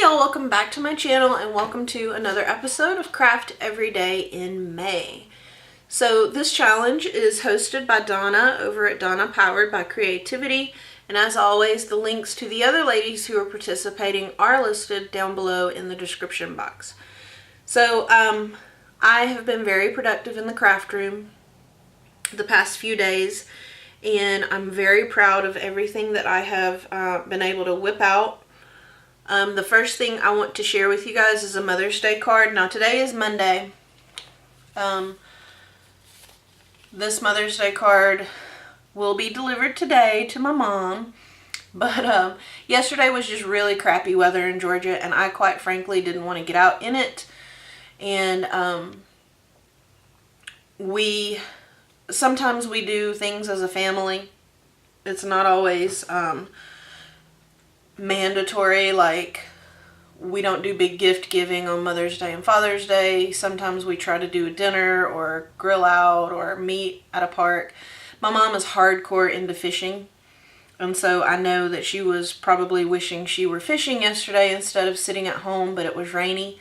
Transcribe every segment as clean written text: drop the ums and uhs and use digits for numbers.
y'all, welcome back to my channel and welcome to another episode of Craft Every Day in May. So this challenge is hosted by Donna over at Donna Powered by Creativity, and as always the links to the other ladies who are participating are listed down below in the description box. So I have been very productive in the craft room the past few days, and I'm very proud of everything that I have been able to whip out. The first thing I want to share with you guys is a Mother's Day card. Now today is Monday. This Mother's Day card will be delivered today to my mom. But yesterday was just really crappy weather in Georgia, and I quite frankly didn't want to get out in it. And sometimes we do things as a family. It's not always mandatory, like we don't do big gift giving on Mother's Day and Father's Day. Sometimes we try to do a dinner or grill out or meet at a park. My mom is hardcore into fishing, and so I know that she was probably wishing she were fishing yesterday instead of sitting at home, but it was rainy.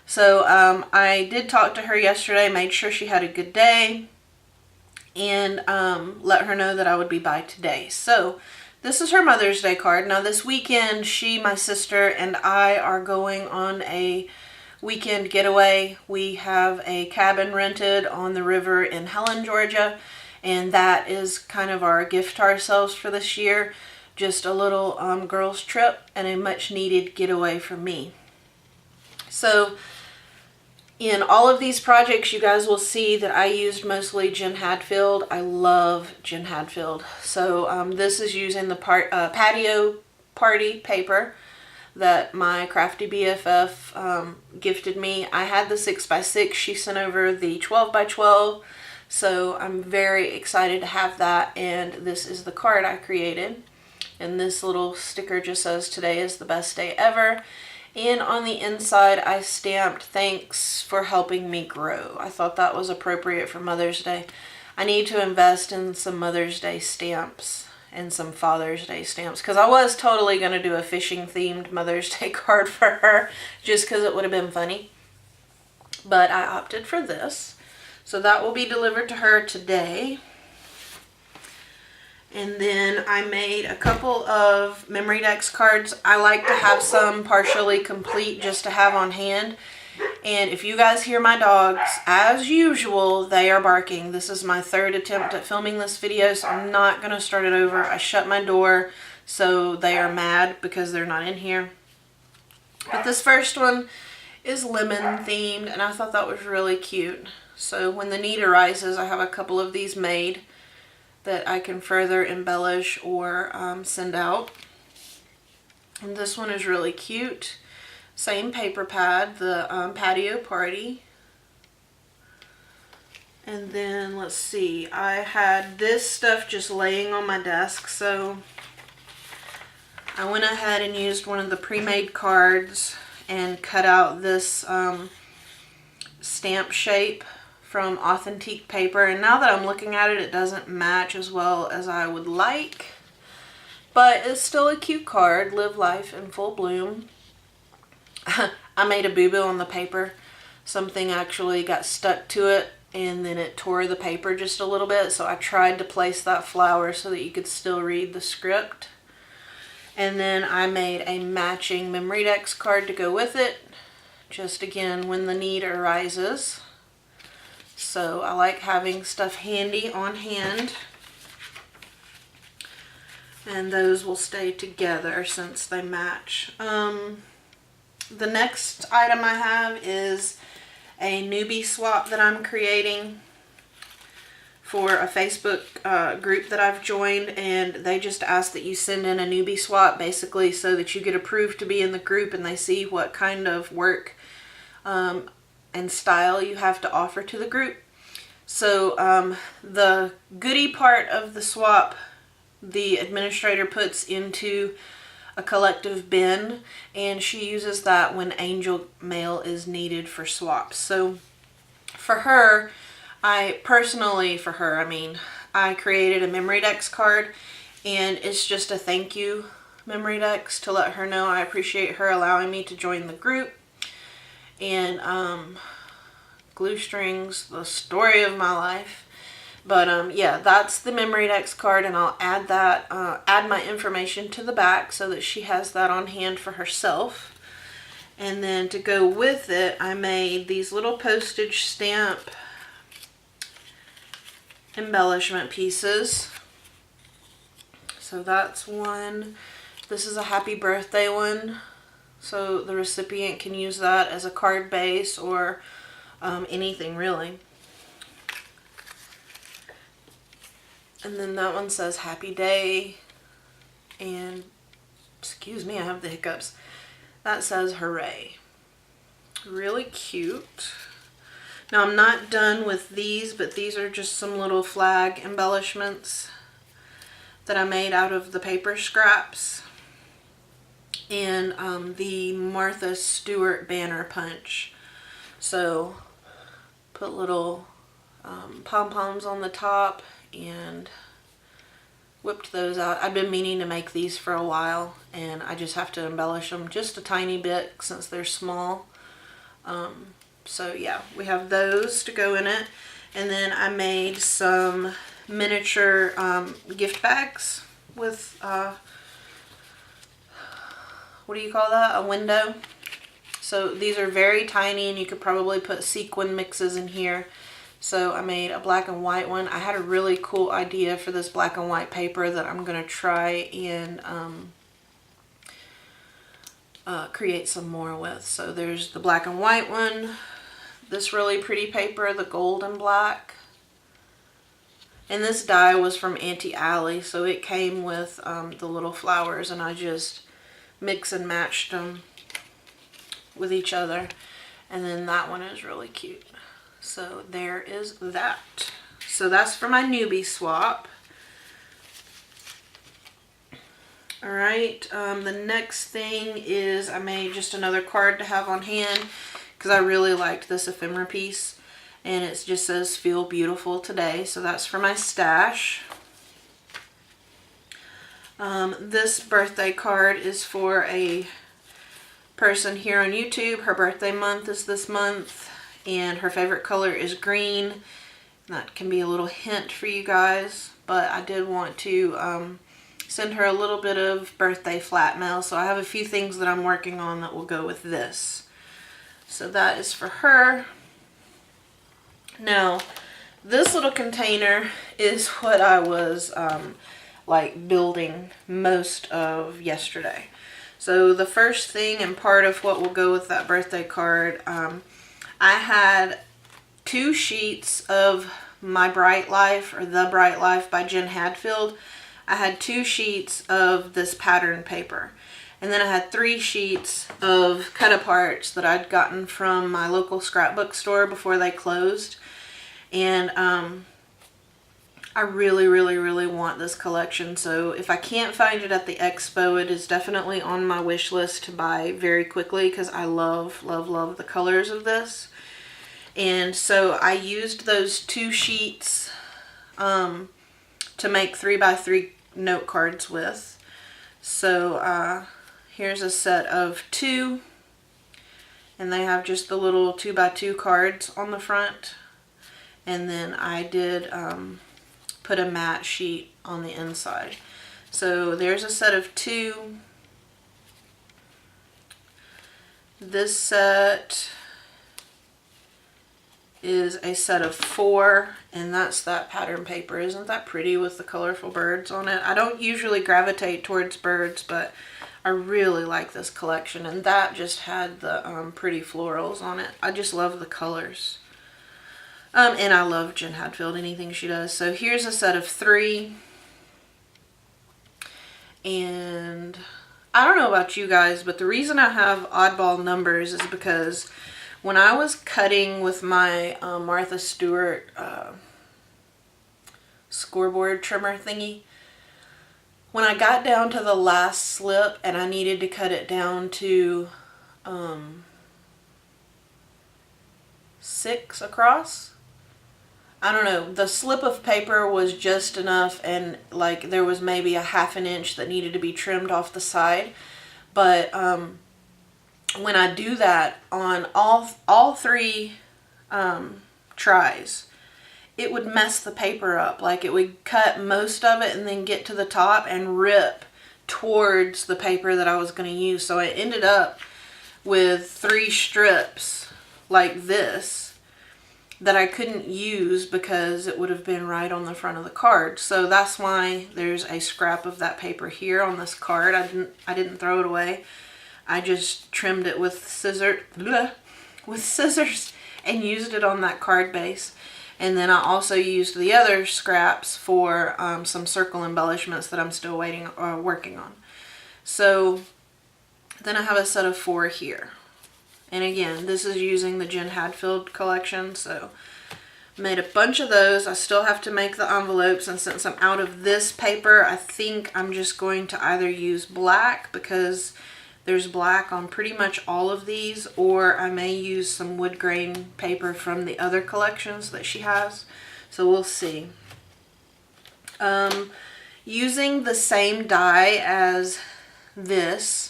So I did talk to her yesterday, made sure she had a good day, and let her know that I would be by today. So this is her Mother's Day card. Now this weekend, she, my sister, and I are going on a weekend getaway. We have a cabin rented on the river in Helen, Georgia, and that is kind of our gift to ourselves for this year. Just a little girls trip and a much needed getaway for me. So in all of these projects, you guys will see that I used mostly Jen Hadfield. I love Jen Hadfield. So this is using the patio party paper that my Crafty BFF gifted me. I had the 6x6. She sent over the 12x12. So I'm very excited to have that. And this is the card I created. And this little sticker just says, "Today is the best day ever." And on the inside, I stamped, "Thanks for helping me grow." I thought that was appropriate for Mother's Day. I need to invest in some Mother's Day stamps and some Father's Day stamps, because I was totally going to do a fishing themed Mother's Day card for her just because it would have been funny. But I opted for this. So that will be delivered to her today. And then I made a couple of memory decks cards. I like to have some partially complete just to have on hand. And if you guys hear my dogs, as usual, they are barking. This is my third attempt at filming this video, so I'm not going to start it over. I shut my door, so they are mad because they're not in here. But this first one is lemon themed, and I thought that was really cute. So when the need arises, I have a couple of these made that I can further embellish or send out. And this one is really cute. Same paper pad, the patio party. And then let's see, I had this stuff just laying on my desk, so I went ahead and used one of the pre-made cards and cut out this stamp shape from Authentique paper, and now that I'm looking at it, it doesn't match as well as I would like, but it's still a cute card. Live life in full bloom. I made a boo-boo on the paper. Something actually got stuck to it, and then it tore the paper just a little bit, so I tried to place that flower so that you could still read the script. And then I made a matching memory decks card to go with it, just again when the need arises. So I like having stuff handy on hand, and those will stay together since they match. The next item I have is a Newbie Swap that I'm creating for a Facebook group that I've joined, and they just ask that you send in a Newbie Swap basically so that you get approved to be in the group and they see what kind of work and style you have to offer to the group. So the goodie part of the swap, the administrator puts into a collective bin, and she uses that when angel mail is needed for swaps. So for her, I created a memory decks card, and it's just a thank you memory decks to let her know I appreciate her allowing me to join the group. And glue strings, the story of my life. But yeah, that's the memory decks card, and I'll add that, add my information to the back so that she has that on hand for herself. And then to go with it, I made these little postage stamp embellishment pieces. So that's one. This is a happy birthday one. So the recipient can use that as a card base or anything really. And then that one says happy day. And, excuse me, I have the hiccups. That says hooray. Really cute. Now I'm not done with these, but these are just some little flag embellishments that I made out of the paper scraps. And the Martha Stewart banner punch. So put little pom-poms on the top and whipped those out. I've been meaning to make these for a while, and I just have to embellish them just a tiny bit since they're small. So yeah, we have those to go in it. And then I made some miniature gift bags with what do you call that? A window. So these are very tiny, and you could probably put sequin mixes in here. So I made a black and white one. I had a really cool idea for this black and white paper that I'm going to try and create some more with. So there's the black and white one, this really pretty paper, the gold and black. And this die was from Auntie Allie, so it came with the little flowers, and I just mix and matched them with each other. And then that one is really cute. So there is that. So that's for my Newbie Swap. Alright, the next thing is I made just another card to have on hand because I really liked this ephemera piece. And it just says, feel beautiful today. So that's for my stash. This birthday card is for a person here on YouTube. Her birthday month is this month, and her favorite color is green. That can be a little hint for you guys, but I did want to send her a little bit of birthday flat mail, so I have a few things that I'm working on that will go with this. So that is for her. Now, this little container is what I was like building most of yesterday. So the first thing and part of what will go with that birthday card, I had 2 sheets of My Bright Life, or The Bright Life by Jen Hadfield. I had 2 sheets of this pattern paper. And then I had 3 sheets of cut-aparts that I'd gotten from my local scrapbook store before they closed. And I really, really, really want this collection. So if I can't find it at the expo, it is definitely on my wish list to buy very quickly because I love, love, love the colors of this. And so I used those 2 sheets to make 3x3 note cards with. So here's a set of 2, and they have just the little 2x2 cards on the front. And then I did put a matte sheet on the inside. So there's a set of 2. This set is a set of 4, and that's that pattern paper. Isn't that pretty with the colorful birds on it? I don't usually gravitate towards birds, but I really like this collection, and that just had the pretty florals on it. I just love the colors. And I love Jen Hadfield, anything she does. So here's a set of 3. And I don't know about you guys, but the reason I have oddball numbers is because when I was cutting with my Martha Stewart scoreboard trimmer thingy, when I got down to the last slip and I needed to cut it down to 6 across, I don't know, the slip of paper was just enough, and like there was maybe a 1/2 inch that needed to be trimmed off the side. But when I do that on all three tries, it would mess the paper up. Like it would cut most of it and then get to the top and rip towards the paper that I was going to use. So I ended up with 3 strips like this that I couldn't use because it would have been right on the front of the card. So that's why there's a scrap of that paper here on this card. I didn't throw it away. I just trimmed it with scissors and used it on that card base. And then I also used the other scraps for some circle embellishments that I'm still working on. So then I have a set of 4 here. And again, this is using the Jen Hadfield collection, so made a bunch of those. I still have to make the envelopes, and since I'm out of this paper, I think I'm just going to either use black, because there's black on pretty much all of these, or I may use some wood grain paper from the other collections that she has. So we'll see. Using the same die as this,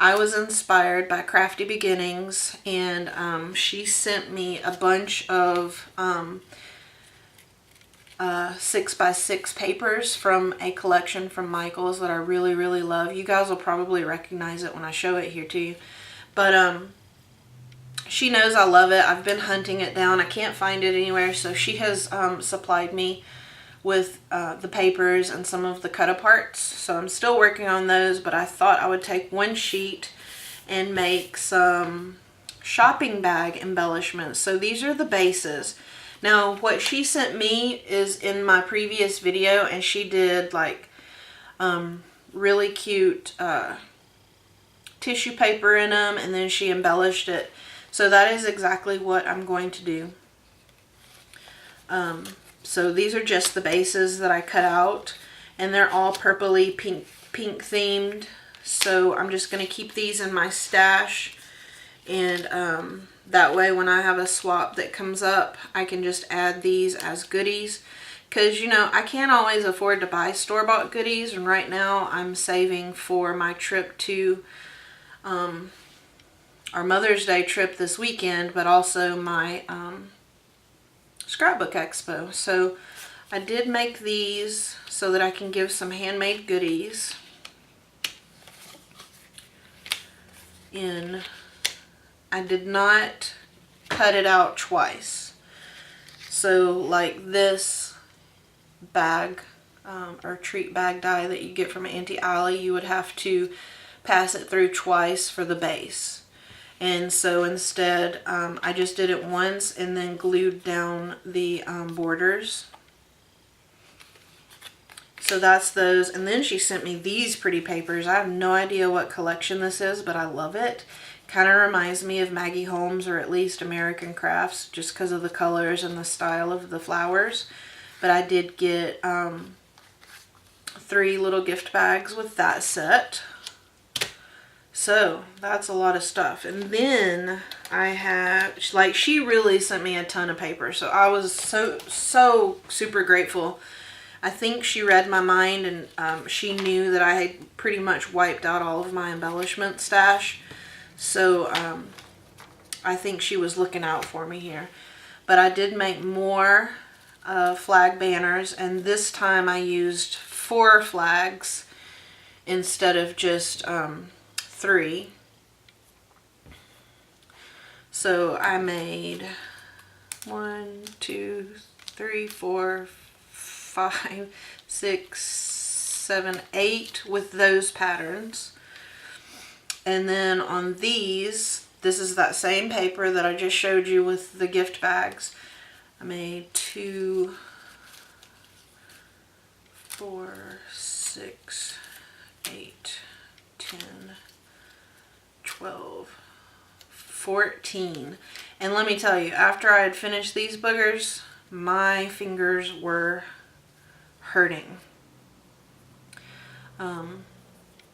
I was inspired by Crafty Beginnings, and she sent me a bunch of 6x6 papers from a collection from Michael's that I really, really love. You guys will probably recognize it when I show it here to you. But she knows I love it. I've been hunting it down. I can't find it anywhere, so she has supplied me with the papers and some of the cut aparts. So I'm still working on those, but I thought I would take one sheet and make some shopping bag embellishments. So these are the bases. Now what she sent me is in my previous video, and she did like really cute tissue paper in them, and then she embellished it. So that is exactly what I'm going to do. So these are just the bases that I cut out, and they're all purpley pink themed. So I'm just going to keep these in my stash, and that way when I have a swap that comes up, I can just add these as goodies. Because, you know, I can't always afford to buy store-bought goodies, and right now I'm saving for my trip to our Mother's Day trip this weekend, but also my scrapbook expo. So I did make these so that I can give some handmade goodies in. I did not cut it out twice. So like this bag or treat bag die that you get from Auntie Allie, you would have to pass it through twice for the base. And so instead, I just did it once and then glued down the borders. So that's those. And then she sent me these pretty papers. I have no idea what collection this is, but I love it. Kind of reminds me of Maggie Holmes, or at least American Crafts, just because of the colors and the style of the flowers. But I did get 3 little gift bags with that set. So that's a lot of stuff. And then I have, like, she really sent me a ton of paper. So I was so super grateful. I think she read my mind, and she knew that I had pretty much wiped out all of my embellishment stash. So I think she was looking out for me here. But I did make more flag banners, and this time I used 4 flags instead of just 3. So I made 1, 2, 3, 4, 5, 6, 7, 8 with those patterns. And then on these, this is that same paper that I just showed you with the gift bags. I made 2, 4, 6, 8, 10, 12, 14. And let me tell you, after I had finished these boogers, my fingers were hurting.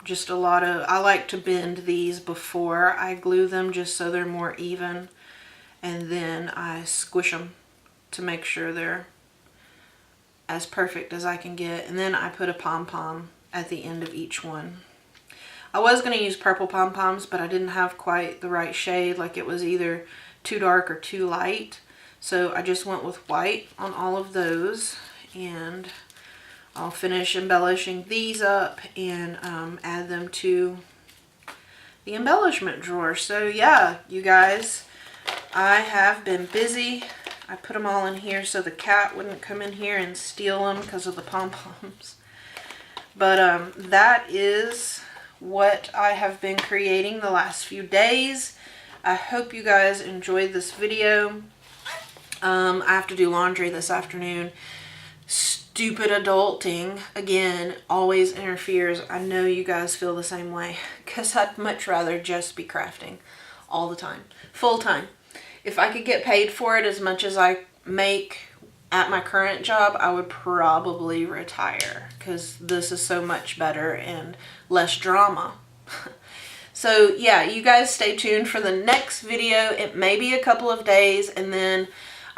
Just a lot of, I like to bend these before I glue them just so they're more even, and then I squish them to make sure they're as perfect as I can get. And then I put a pom-pom at the end of each one. I was going to use purple pom-poms, but I didn't have quite the right shade. Like, it was either too dark or too light. So I just went with white on all of those. And I'll finish embellishing these up and add them to the embellishment drawer. So yeah, you guys, I have been busy. I put them all in here so the cat wouldn't come in here and steal them because of the pom-poms. But that is what I have been creating the last few days. I hope you guys enjoyed this video. I have to do laundry this afternoon. Stupid adulting, again, always interferes. I know you guys feel the same way, because I'd much rather just be crafting all the time, full time. If I could get paid for it as much as I make at my current job, I would probably retire, because this is so much better and less drama. So yeah, you guys stay tuned for the next video. It may be a couple of days, and then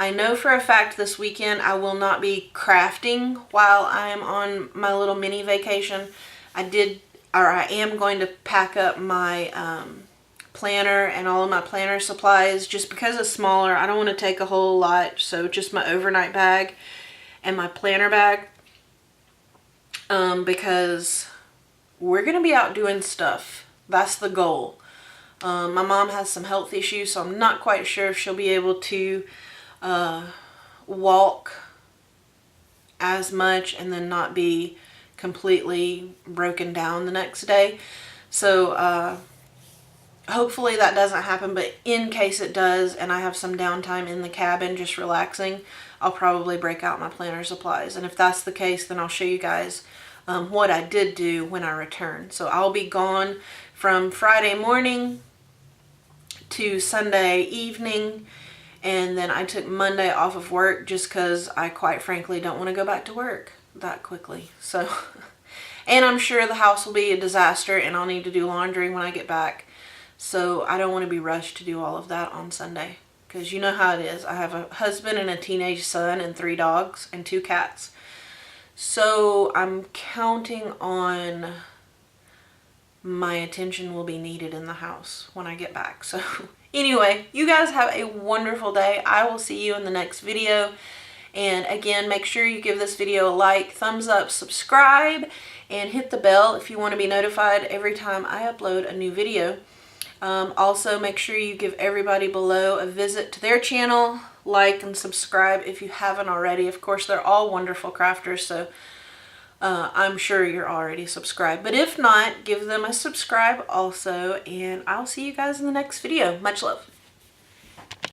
I know for a fact this weekend I will not be crafting while I am on my little mini vacation. I am going to pack up my planner and all of my planner supplies. Just because it's smaller, I don't want to take a whole lot, so just my overnight bag and my planner bag, because we're going to be out doing stuff. That's the goal. My mom has some health issues, so I'm not quite sure if she'll be able to walk as much and then not be completely broken down the next day. So hopefully that doesn't happen, but in case it does and I have some downtime in the cabin just relaxing, I'll probably break out my planner supplies. And if that's the case, then I'll show you guys what I did do when I return. So I'll be gone from Friday morning to Sunday evening. And then I took Monday off of work just because I quite frankly don't want to go back to work that quickly. So, and I'm sure the house will be a disaster and I'll need to do laundry when I get back. So I don't want to be rushed to do all of that on Sunday, because you know how it is. I have a husband and a teenage son and 3 dogs and 2 cats. So I'm counting on my attention will be needed in the house when I get back. So anyway, you guys have a wonderful day. I will see you in the next video. And again, make sure you give this video a like, thumbs up, subscribe, and hit the bell if you want to be notified every time I upload a new video. Also, make sure you give everybody below a visit to their channel, like and subscribe if you haven't already. Of course, they're all wonderful crafters, so I'm sure you're already subscribed. But if not, give them a subscribe also, and I'll see you guys in the next video. Much love.